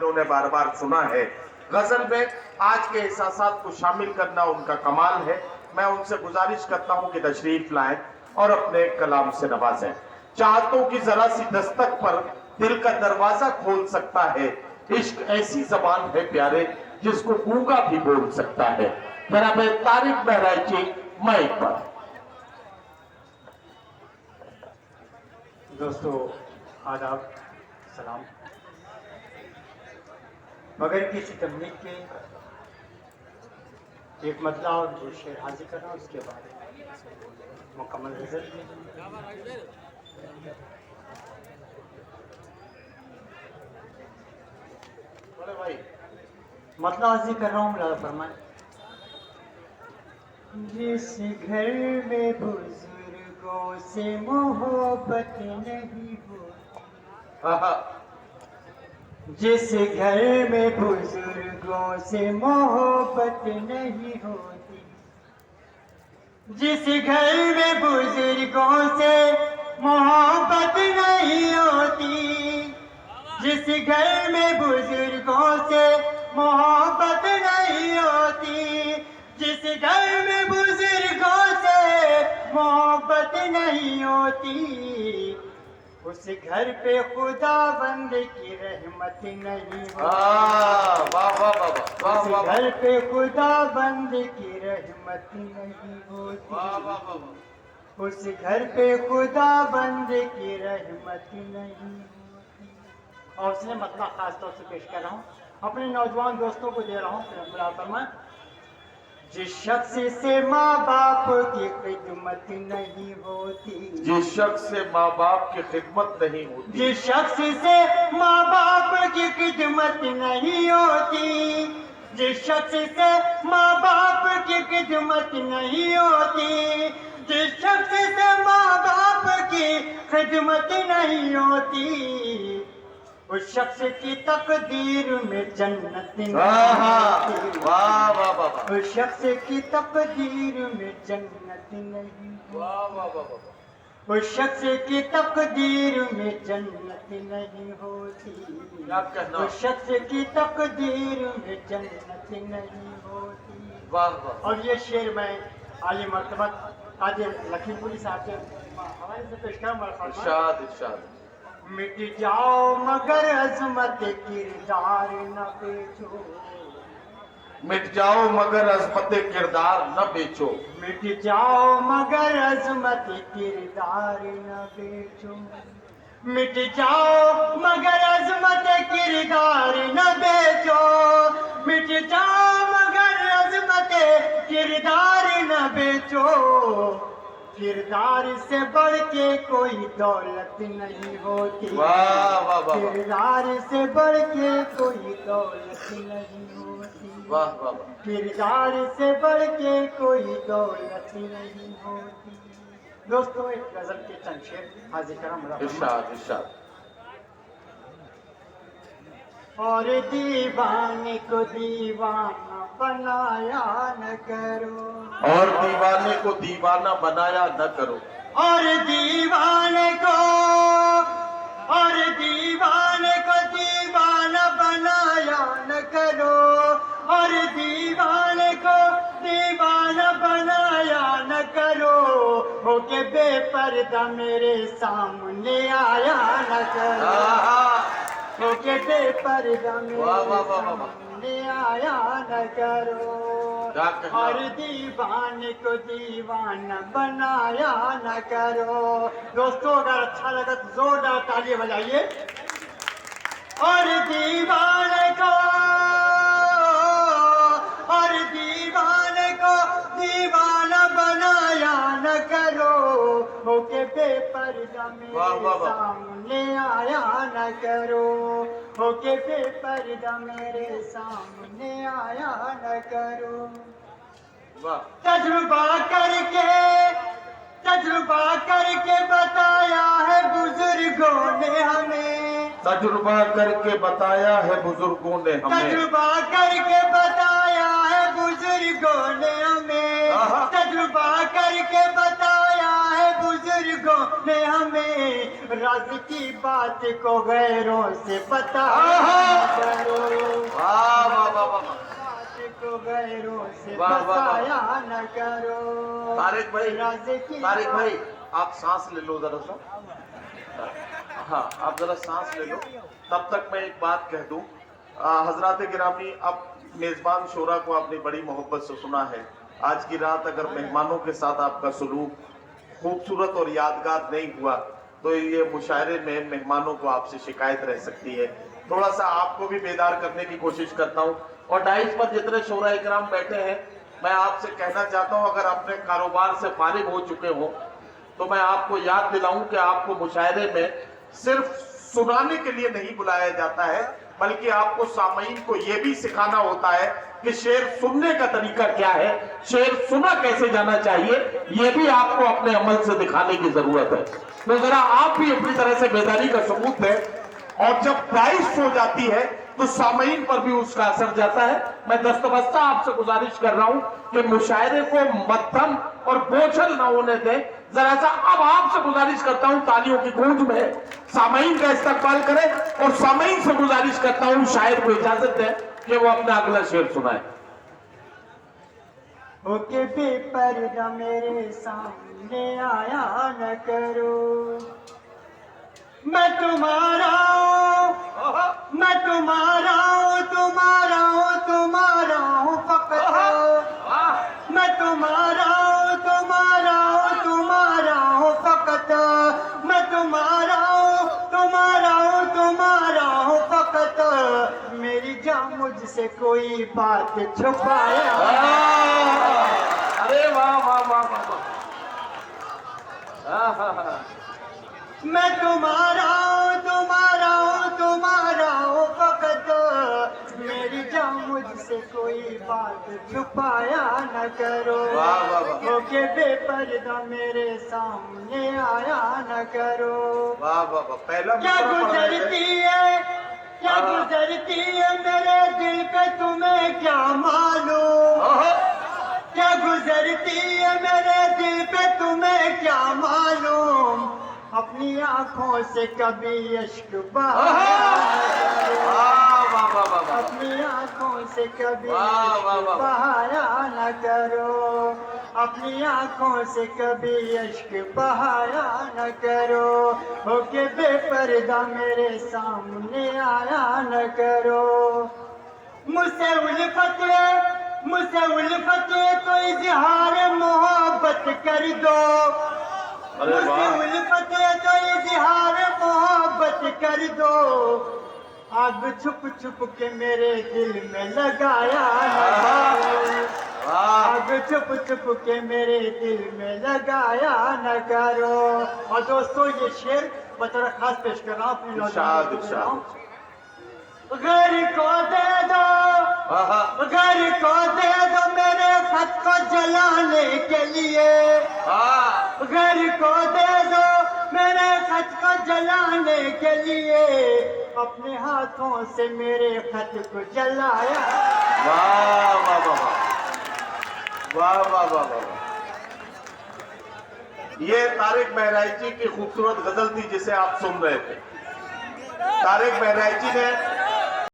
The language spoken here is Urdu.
انہوں نے بار بار سنا ہے. غزل میں آج کے احساسات کو شامل کرنا ان کا کمال ہے. میں ان سے گزارش کرتا ہوں کہ تشریف لائیں اور اپنے کلام سے نوازیں. چاہتوں کی ذرا سی دستک پر دل کا دروازہ کھول سکتا ہے. عشق ایسی زبان ہے پیارے جس کو گونگا بھی بول سکتا ہے. جناب طارق بہرائچی مائک پر. دوستو آداب، سلام. مگر کسی تبلیغ کے ایک مطلع اور دو شعر حاضر کرنا، اس کے بعد مکمل غزل. مطلع حاضر کر رہا ہوں، ملاحظہ فرمائیں. جس گھر میں بزرگوں سے محبت نہیں ہوتی، جس گھر میں بزرگوں سے محبت نہیں ہوتی، جس گھر میں بزرگوں سے محبت نہیں ہوتی، جس گھر میں بزرگوں سے محبت نہیں ہوتی، جس گھر میں بزرگوں سے محبت نہیں ہوتی، اس گھر پہ خدا بند کی رحمت نہیں ہوتی. اس گھر پہ خدا بند کی رحمت نہیں ہوتی، اس گھر پہ خدا بند کی رحمت نہیں ہوتی. اور اس نے مطلع خاص طور سے پیش کر رہا ہوں، اپنے نوجوان دوستوں کو دے رہا ہوں. ملاحظہ فرمائیں. جس شخص سے ماں باپ کی خدمت نہیں ہوتی، جس شخص سے ماں باپ کی خدمت نہیں ہوتی، جس شخص سے ماں باپ کی خدمت نہیں ہوتی، جس شخص سے ماں باپ کی خدمت نہیں ہوتی، جس شخص سے ماں باپ کی خدمت نہیں ہوتی، اس شخص کی تقدیر میں جنت نہیں ہوتی. اس شخص کی تقدیر میں جنت نہیں ہوتی، اس شخص کی تقدیر میں جنت نہیں ہوتی، اس شخص کی تقدیر میں جنت نہیں ہوتی. اور یہ شعر میں عالی مرتبت قادر لکھیم پوری صاحب کے حوالے سے پیش کروں. ارشاد ارشاد. مٹ جاؤ مگر عظمت کردار نہ بیچو، مٹ جاؤ مگر عظمت کردار نہ بیچو، مٹ جاؤ مگر عظمت کردار نہ بیچو، مٹ جاؤ مگر عظمت کردار نہ بیچو، مٹ جاؤ مگر عظمت کردار نہ بیچو. کردار سے بڑھ کے کوئی دولت نہیں ہوتی، کردار سے بڑھ کے کوئی دولت نہیں ہوتی، کردار سے بڑھ کے کوئی دولت نہیں ہوتی. دوستو ایک غزل کے چند شعر حاضر کرم. ارشاد ارشاد. اور دیوانے کو دیوانہ بنایا نہ کرو، اور دیوانے کو دیوانہ بنایا نہ کرو، اور دیوانے کو، اور دیوانے کو دیوانہ بنایا نہ کرو، اور دیوانے کو دیوانہ بنایا نہ کرو، ہو کے بے پردہ میرے سامنے آیا نہ کرو، ہو کے بے پردہ میرے سامنے آیا نہ کرو، اور دیوانے کو دیوانہ بنایا نہ کرو. دوستو اگر اچھا لگا تو زوردار تالیاں بجائیے. اور دیوانے کو، اور دیوانے کو دیوانہ بنایا نہ کرو، ہو کے بے پردہ میرے سامنے آیا نہ کرو، ہو کے بے پردہ میرے سامنے آیا نہ کرو. تجربہ کر کے، تجربہ کر کے بتایا ہے بزرگوں نے ہمیں، تجربہ کر کے بتایا ہے بزرگوں نے ہمیں، تجربہ کر کے بتایا ہے بزرگوں نے ہمیں، تجربہ کر کے بتایا ہے بزرگوں نے ہمیں، راز کی بات کو غیروں سے بتایا نہ کرو، غیروں سے واہ، واہ، واہ۔ بسایا نہ کرو طارق بھائی، رازق طارق بھائی آپ سانس لے لو ذرا سا، ہاں آپ ذرا سانس لے لو، تب تک میں ایک بات کہہ دوں۔ حضرات گرامی، اب میزبان شورا کو آپ نے بڑی محبت سے سنا ہے۔ آج کی رات اگر مہمانوں کے ساتھ آپ کا سلوک خوبصورت اور یادگار نہیں ہوا تو یہ مشاعرے میں مہمانوں کو آپ سے شکایت رہ سکتی ہے۔ تھوڑا سا آپ کو بھی بیدار کرنے کی کوشش کرتا ہوں، اور ڈائس پر جتنے شورا اکرام بیٹھے ہیں میں آپ سے کہنا چاہتا ہوں اگر اپنے کاروبار سے فارغ ہو چکے ہوں تو میں آپ کو یاد دلاؤں کہ آپ کو مشاعرے میں صرف سنانے کے لیے نہیں بلایا جاتا ہے، بلکہ آپ کو سامعین کو یہ بھی سکھانا ہوتا ہے کہ شعر سننے کا طریقہ کیا ہے، شعر سنا کیسے جانا چاہیے، یہ بھی آپ کو اپنے عمل سے دکھانے کی ضرورت ہے۔ تو ذرا آپ بھی اپنی طرح سے بیداری کا ثبوت دیں، اور جب ڈائس ہو جاتی ہے تو سامعین پر بھی اس کا اثر جاتا ہے۔ میں دستبستہ آپ سے گزارش کر رہا ہوں کہ مشاعرے کو مدھم اور بوجھل نہ ہونے دیں۔ ذرا سا اب آپ سے گزارش کرتا ہوں تالیوں کی گونج میں سامعین کا استقبال کریں، اور سامعین سے گزارش کرتا ہوں شاعر کو اجازت دیں کہ وہ اپنا اگلا شعر سنائے۔ ہو کے بے پردہ میرے سامنے آیا نہ کرو، میں تمہارا ہوں، میں تمہارا ہوں، تمہارا ہوں، تمہارا ہوں فقط، میں تمہارا ہوں، تمہارا ہوں، تمہارا ہوں فقط، میں تمہارا ہوں، تمہارا ہوں، تمہارا ہوں فقط، میری جان مجھ سے کوئی بات چھپایا۔ ارے واہ واہ واہ واہ، میں تمہارا ہوں، تمہارا ہوں، تمہارا ہوں فقط، میری جان مجھ سے کوئی بات چھپایا نہ کرو، واہ واہ واہ، ہو کے بے پردہ میرے سامنے آیا نہ کرو۔ واہ واہ واہ، پہلا کیا مصرع پڑھ رہے تھے۔ گزرتی ہے، کیا گزرتی ہے میرے دل پہ تمہیں کیا معلوم، کیا گزرتی ہے میرے دل پہ تمہیں کیا معلوم، اپنی آنکھوں سے کبھی اشک بہایا نہ کرو، واہ واہ واہ واہ، اپنی آنکھوں سے کبھی واہ واہ اشک واہ، بہایا نہ کرو، اپنی آنکھوں سے کبھی اشک بہایا نہ کرو، ہو کے بے پردہ میرے سامنے آیا نہ کرو، مجھ سے الفت ہے، مجھ سے الفت ہے تو اظہار محبت کر دو، ارے مجھ سے واہ، الفت ہے تو اظہار محبت کر دو، آگ چھپ چھپ کے میرے دل میں لگایا نہ کرو، واہ، آگ چھپ چھپ کے میرے دل میں لگایا نہ کرو۔ اور دوستو یہ شعر بطور خاص پیش کر رہا ہوں اپنے ارشاد نوجوانوں کو دے رہا ارشاد، ہوں۔ غیر کو دے دو، غیر کو دے دو میرے خط کو جلانے کے لیے، غیر کو دے دو میرے خط کو جلانے کے لیے، اپنے ہاتھوں سے میرے خط کو جلایا۔ واہ واہ واہ واہ واہ واہ واہ، یہ طارق بہرائچی کی خوبصورت غزل تھی جسے آپ سن رہے تھے۔ طارق بہرائچی نے